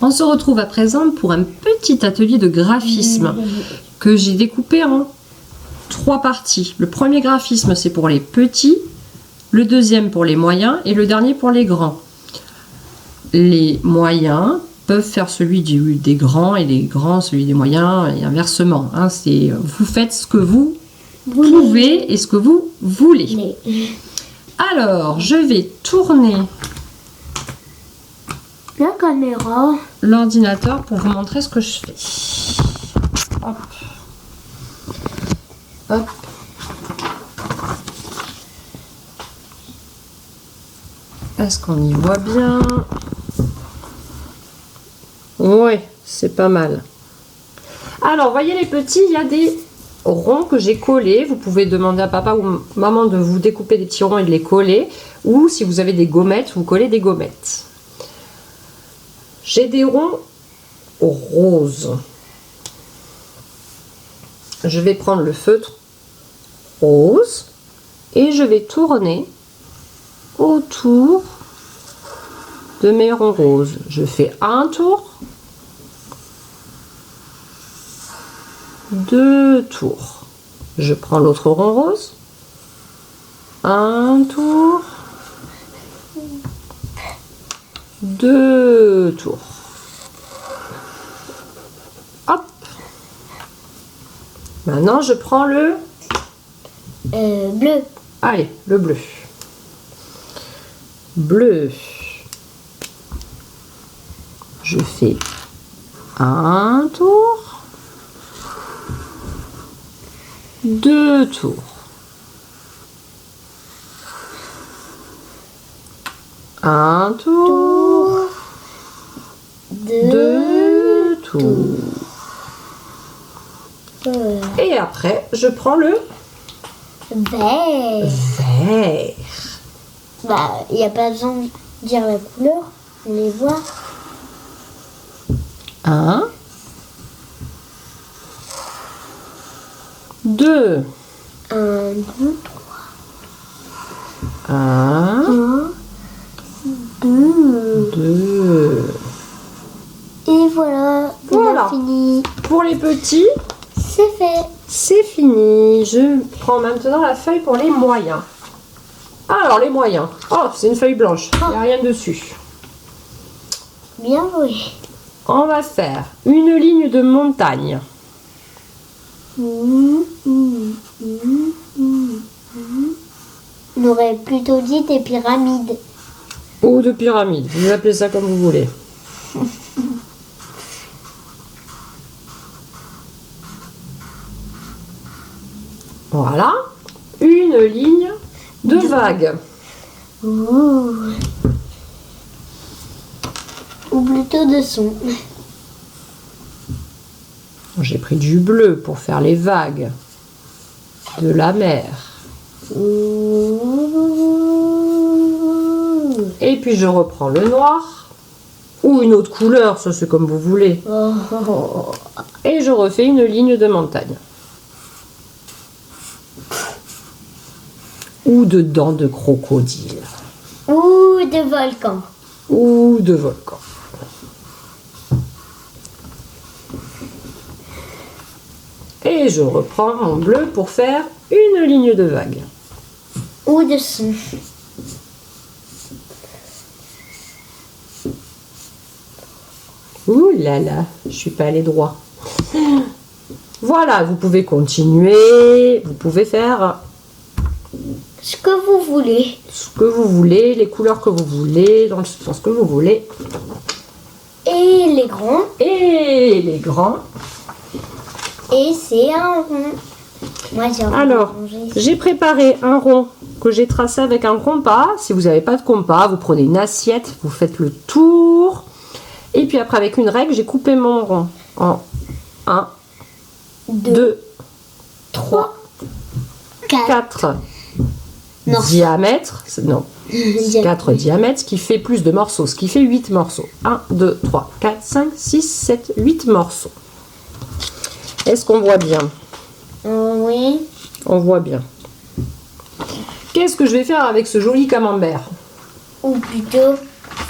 On se retrouve à présent pour un petit atelier de graphisme que j'ai découpé en 3 parties. Le premier graphisme, c'est pour les petits, le deuxième pour les moyens et le dernier pour les grands. Les moyens peuvent faire celui des grands et les grands celui des moyens et inversement. Hein, vous faites ce que vous pouvez et ce que vous voulez. Alors, je vais tourner la caméra, l'ordinateur pour vous montrer ce que je fais. Hop. Hop. Est-ce qu'on y voit bien? Oui, c'est pas mal. Alors, voyez les petits, il y a des ronds que j'ai collés. Vous pouvez demander à papa ou maman de vous découper des petits ronds et de les coller. Ou si vous avez des gommettes, vous collez des gommettes. J'ai des ronds roses. Je vais prendre le feutre rose et je vais tourner autour de mes ronds roses. Je fais un tour, 2 tours. Je prends l'autre rond rose, un tour, 2 tours. Hop. Maintenant, je prends le bleu. Allez, le bleu. Bleu. Je fais un tour, 2 tours. Un tour, 2 tours. Et après, je prends le vert. Vert. Bah, il n'y a pas besoin de dire la couleur, on les voit. 1, 2, 1, 2, 3. 1, 2. 2. Et voilà, on a fini. Pour les petits, c'est fait. C'est fini. Je prends maintenant la feuille pour les moyens. Alors, les moyens. Oh, c'est une feuille blanche. Il n'y a rien dessus. Bien joué. On va faire une ligne de montagne. On aurait plutôt dit des pyramides. Ou de pyramide. Vous appelez ça comme vous voulez. Voilà. Une ligne de vague. Ou plutôt de son. J'ai pris du bleu pour faire les vagues de la mer. Et puis je reprends le noir ou une autre couleur, ça c'est comme vous voulez. Et je refais une ligne de montagne. Ou de dents de crocodile. Ou de volcan. Ou de volcan. Et je reprends mon bleu pour faire une ligne de vague. Ou de son. Ouh là là, je suis pas allée droit. Voilà, vous pouvez continuer, vous pouvez faire ce que vous voulez. Ce que vous voulez, les couleurs que vous voulez, dans le sens que vous voulez. Et les grands. Et les grands. Et c'est un rond. Moi, alors, j'ai préparé un rond que j'ai tracé avec un compas. Si vous n'avez pas de compas, vous prenez une assiette, vous faites le tour. Et puis après, avec une règle, j'ai coupé mon rond en 1, 2, 3, 4 diamètres. Non, 4 diamètres, ce qui fait plus de morceaux, ce qui fait 8 morceaux. 1, 2, 3, 4, 5, 6, 7, 8 morceaux. Est-ce qu'on voit bien? Oui. On voit bien. Qu'est-ce que je vais faire avec ce joli camembert? Ou plutôt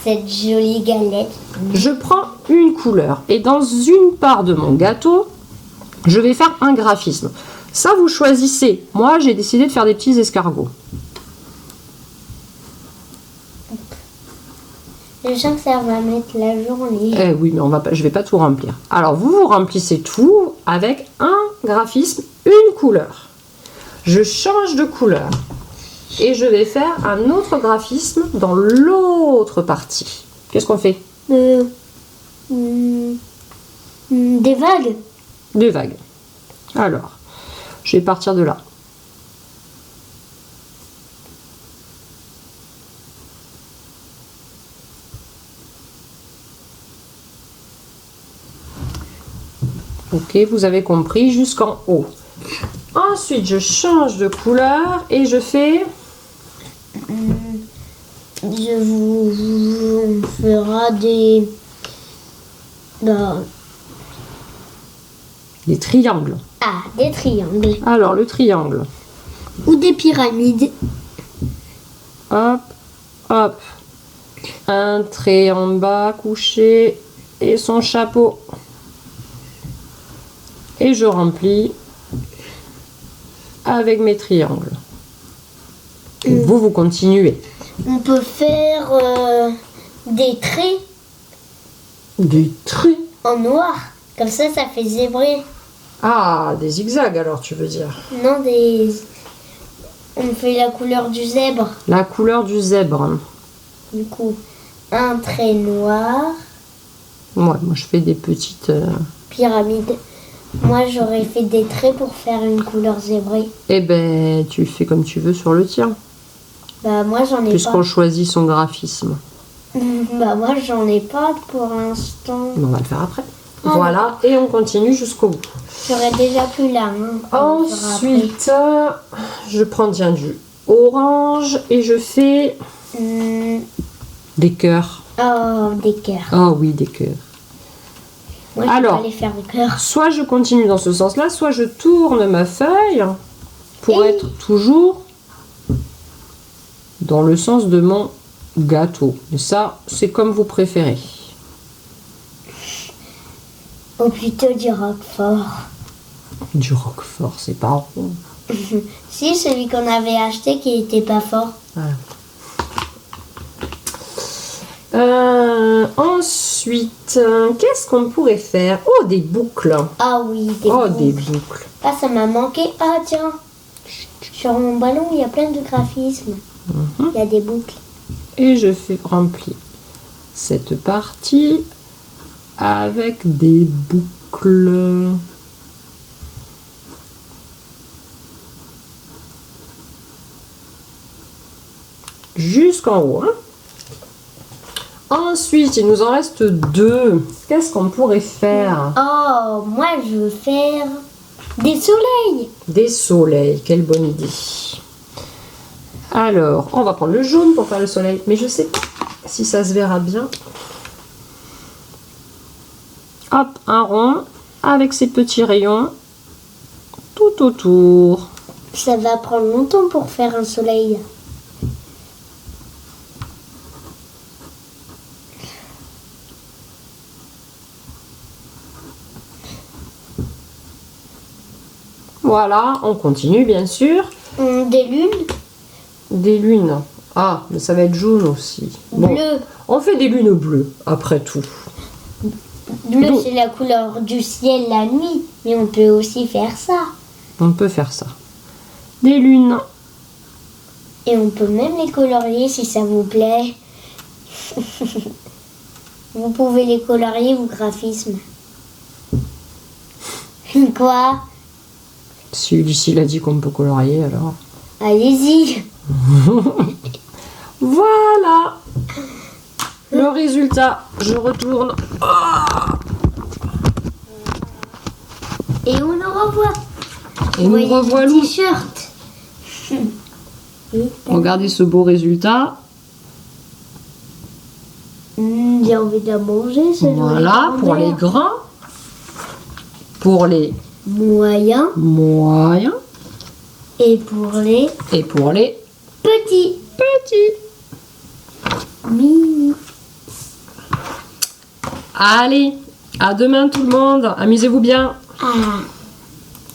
cette jolie galette. Je prends une couleur et dans une part de mon gâteau, je vais faire un graphisme. Ça, vous choisissez. Moi, j'ai décidé de faire des petits escargots. Je sens que ça va mettre la journée. Eh oui, mais je vais pas tout remplir. Alors, vous remplissez tout avec un graphisme, une couleur. Je change de couleur et je vais faire un autre graphisme dans l'autre partie. Qu'est-ce qu'on fait? Des vagues. Des vagues. Alors, je vais partir de là. Ok, vous avez compris jusqu'en haut. Ensuite, je change de couleur et je fais... Je vous fera des... des triangles. Ah, des triangles. Alors, le triangle. Ou des pyramides. Hop, hop. Un trait en bas couché et son chapeau. Et je remplis avec mes triangles. Et vous continuez. On peut faire des traits Des traits. en noir. Comme ça fait zébré. Ah, des zigzags alors, tu veux dire. Non, des... On fait la couleur du zèbre. La couleur du zèbre. Du coup, un trait noir. Ouais, moi je fais des petites... Pyramide. Moi, j'aurais fait des traits pour faire une couleur zébrée. Eh ben, tu fais comme tu veux sur le tien. Bah, moi, j'en ai Puisqu'on choisit son graphisme. pas. Bah, moi, j'en ai pas pour l'instant. On va le faire après. Ah, Voilà, et on continue jusqu'au bout. J'aurais déjà plus la main. Ensuite, je prends bien du orange et je fais des cœurs. Oh, des cœurs. Oh oui, des cœurs. Moi, je Alors, vais aller faire des cœurs. Soit je continue dans ce sens-là, soit je tourne ma feuille pour être toujours dans le sens de mon gâteau. Et ça, c'est comme vous préférez. Ou plutôt du roquefort. Du roquefort, c'est pas rond. Si, celui qu'on avait acheté qui était pas fort. Voilà. Ensuite, qu'est-ce qu'on pourrait faire? Oh, des boucles. Ah oui, des Oh, boucles. des boucles. Ah, ça m'a manqué. Ah, tiens. Sur mon ballon, il y a plein de graphismes. Il y a des boucles. Et je fais remplir cette partie avec des boucles. Jusqu'en haut. Hein. Ensuite, il nous en reste 2. Qu'est-ce qu'on pourrait faire? Oh, moi, je veux faire des soleils. Des soleils, quelle bonne idée. Alors, on va prendre le jaune pour faire le soleil. Mais je sais pas si ça se verra bien. Hop, un rond avec ses petits rayons tout autour. Ça va prendre longtemps pour faire un soleil. Voilà, on continue bien sûr. Des lunes. Des lunes. Ah, mais ça va être jaune aussi. Bon, Bleu. on fait des lunes bleues, après tout. Bleu, Donc- c'est la couleur du ciel la nuit. Mais on peut aussi faire ça. On peut faire ça. Des lunes. Et on peut même les colorier si ça vous plaît. Vous pouvez les colorier, vos graphismes. Quoi? Si Lucille a dit qu'on peut colorier, alors... Allez-y. Voilà le résultat. Je retourne. Et on le revoit. Et Vous nous voyez le revoilà. t-shirt. Regardez ce beau résultat. J'ai envie de la manger. Voilà, pour les grands. Pour les moyens moyens. et pour les Et pour les petits. petits. Mini. Allez, à demain tout le monde. Amusez-vous bien. Ah.